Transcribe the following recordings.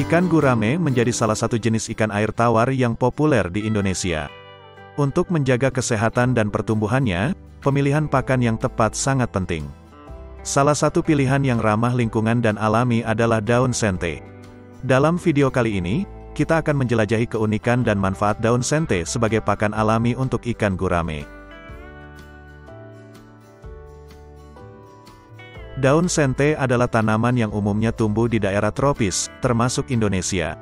Ikan gurame menjadi salah satu jenis ikan air tawar yang populer di Indonesia. Untuk menjaga kesehatan dan pertumbuhannya, pemilihan pakan yang tepat sangat penting. Salah satu pilihan yang ramah lingkungan dan alami adalah daun sente. Dalam video kali ini, kita akan menjelajahi keunikan dan manfaat daun sente sebagai pakan alami untuk ikan gurame. Daun sente adalah tanaman yang umumnya tumbuh di daerah tropis, termasuk Indonesia.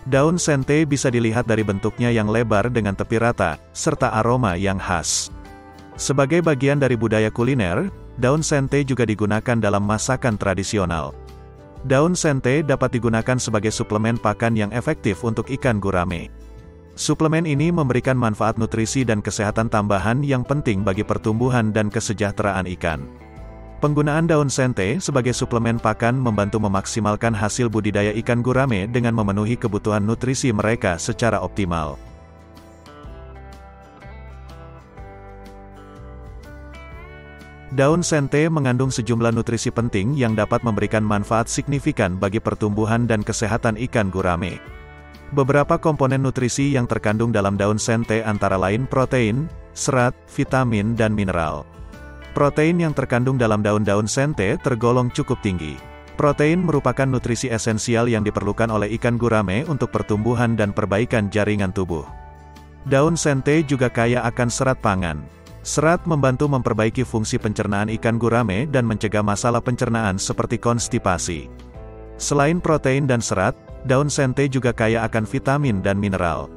Daun sente bisa dilihat dari bentuknya yang lebar dengan tepi rata, serta aroma yang khas. Sebagai bagian dari budaya kuliner, daun sente juga digunakan dalam masakan tradisional. Daun sente dapat digunakan sebagai suplemen pakan yang efektif untuk ikan gurame. Suplemen ini memberikan manfaat nutrisi dan kesehatan tambahan yang penting bagi pertumbuhan dan kesejahteraan ikan. Penggunaan daun sente sebagai suplemen pakan membantu memaksimalkan hasil budidaya ikan gurame dengan memenuhi kebutuhan nutrisi mereka secara optimal. Daun sente mengandung sejumlah nutrisi penting yang dapat memberikan manfaat signifikan bagi pertumbuhan dan kesehatan ikan gurame. Beberapa komponen nutrisi yang terkandung dalam daun sente antara lain protein, serat, vitamin dan mineral. Protein yang terkandung dalam daun-daun sente tergolong cukup tinggi. Protein merupakan nutrisi esensial yang diperlukan oleh ikan gurame untuk pertumbuhan dan perbaikan jaringan tubuh. Daun sente juga kaya akan serat pangan. Serat membantu memperbaiki fungsi pencernaan ikan gurame dan mencegah masalah pencernaan seperti konstipasi. Selain protein dan serat, daun sente juga kaya akan vitamin dan mineral.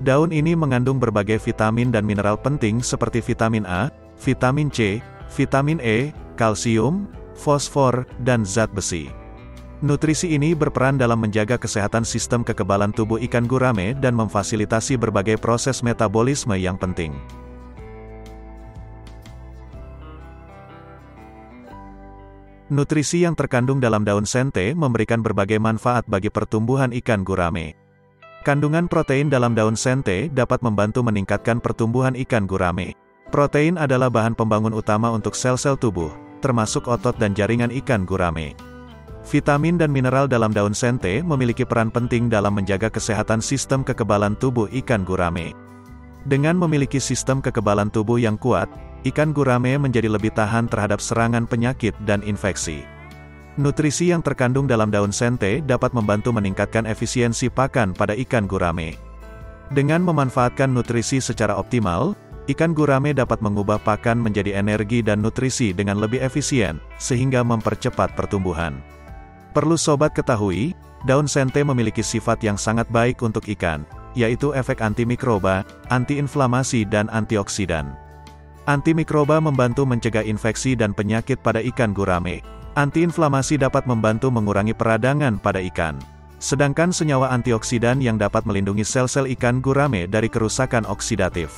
Daun ini mengandung berbagai vitamin dan mineral penting seperti vitamin A, vitamin C, vitamin E, kalsium, fosfor, dan zat besi. Nutrisi ini berperan dalam menjaga kesehatan sistem kekebalan tubuh ikan gurame dan memfasilitasi berbagai proses metabolisme yang penting. Nutrisi yang terkandung dalam daun sente memberikan berbagai manfaat bagi pertumbuhan ikan gurame. Kandungan protein dalam daun sente dapat membantu meningkatkan pertumbuhan ikan gurame. Protein adalah bahan pembangun utama untuk sel-sel tubuh, termasuk otot dan jaringan ikan gurame. Vitamin dan mineral dalam daun sente memiliki peran penting dalam menjaga kesehatan sistem kekebalan tubuh ikan gurame. Dengan memiliki sistem kekebalan tubuh yang kuat, ikan gurame menjadi lebih tahan terhadap serangan penyakit dan infeksi. Nutrisi yang terkandung dalam daun sente dapat membantu meningkatkan efisiensi pakan pada ikan gurame. Dengan memanfaatkan nutrisi secara optimal, ikan gurame dapat mengubah pakan menjadi energi dan nutrisi dengan lebih efisien, sehingga mempercepat pertumbuhan. Perlu sobat ketahui, daun sente memiliki sifat yang sangat baik untuk ikan, yaitu efek antimikroba, antiinflamasi dan antioksidan. Antimikroba membantu mencegah infeksi dan penyakit pada ikan gurame. Antiinflamasi dapat membantu mengurangi peradangan pada ikan. Sedangkan senyawa antioksidan yang dapat melindungi sel-sel ikan gurame dari kerusakan oksidatif.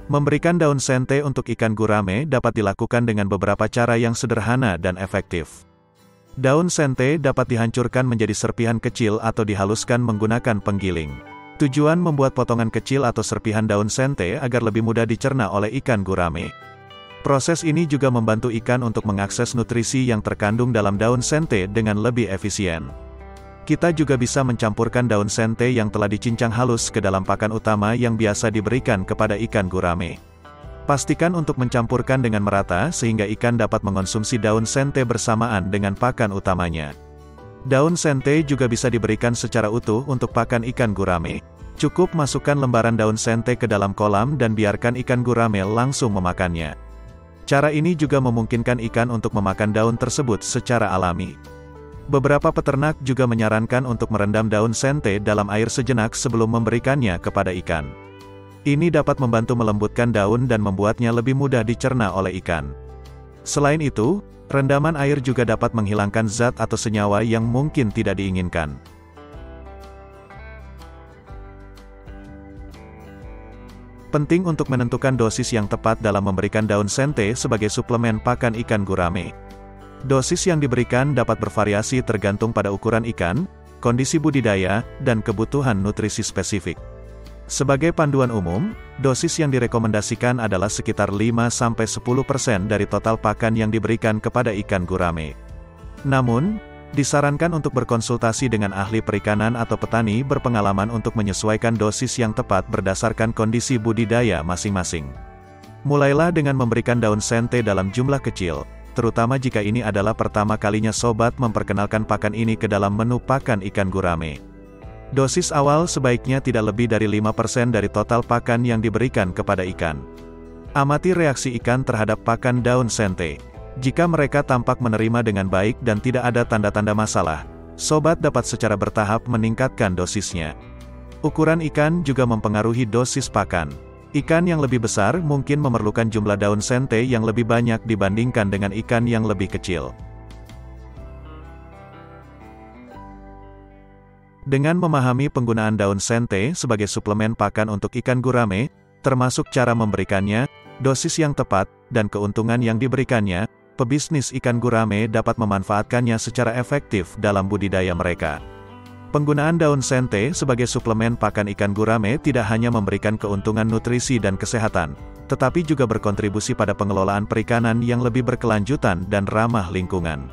Memberikan daun sente untuk ikan gurame dapat dilakukan dengan beberapa cara yang sederhana dan efektif. Daun sente dapat dihancurkan menjadi serpihan kecil atau dihaluskan menggunakan penggiling. Tujuan membuat potongan kecil atau serpihan daun sente agar lebih mudah dicerna oleh ikan gurame. Proses ini juga membantu ikan untuk mengakses nutrisi yang terkandung dalam daun sente dengan lebih efisien. Kita juga bisa mencampurkan daun sente yang telah dicincang halus ke dalam pakan utama yang biasa diberikan kepada ikan gurame. Pastikan untuk mencampurkan dengan merata sehingga ikan dapat mengonsumsi daun sente bersamaan dengan pakan utamanya. Daun sente juga bisa diberikan secara utuh untuk pakan ikan gurame. Cukup masukkan lembaran daun sente ke dalam kolam dan biarkan ikan gurame langsung memakannya. Cara ini juga memungkinkan ikan untuk memakan daun tersebut secara alami. Beberapa peternak juga menyarankan untuk merendam daun sente dalam air sejenak sebelum memberikannya kepada ikan. Ini dapat membantu melembutkan daun dan membuatnya lebih mudah dicerna oleh ikan. Selain itu, rendaman air juga dapat menghilangkan zat atau senyawa yang mungkin tidak diinginkan. Penting untuk menentukan dosis yang tepat dalam memberikan daun sente sebagai suplemen pakan ikan gurame. Dosis yang diberikan dapat bervariasi tergantung pada ukuran ikan, kondisi budidaya, dan kebutuhan nutrisi spesifik. Sebagai panduan umum, dosis yang direkomendasikan adalah sekitar 5-10% dari total pakan yang diberikan kepada ikan gurame. Namun, disarankan untuk berkonsultasi dengan ahli perikanan atau petani berpengalaman untuk menyesuaikan dosis yang tepat berdasarkan kondisi budidaya masing-masing. Mulailah dengan memberikan daun sente dalam jumlah kecil, terutama jika ini adalah pertama kalinya sobat memperkenalkan pakan ini ke dalam menu pakan ikan gurame. Dosis awal sebaiknya tidak lebih dari 5% dari total pakan yang diberikan kepada ikan. Amati reaksi ikan terhadap pakan daun sente. Jika mereka tampak menerima dengan baik dan tidak ada tanda-tanda masalah, sobat dapat secara bertahap meningkatkan dosisnya. Ukuran ikan juga mempengaruhi dosis pakan. Ikan yang lebih besar mungkin memerlukan jumlah daun sente yang lebih banyak dibandingkan dengan ikan yang lebih kecil. Dengan memahami penggunaan daun sente sebagai suplemen pakan untuk ikan gurame, termasuk cara memberikannya, dosis yang tepat, dan keuntungan yang diberikannya, pebisnis ikan gurame dapat memanfaatkannya secara efektif dalam budidaya mereka. Penggunaan daun sente sebagai suplemen pakan ikan gurame tidak hanya memberikan keuntungan nutrisi dan kesehatan, tetapi juga berkontribusi pada pengelolaan perikanan yang lebih berkelanjutan dan ramah lingkungan.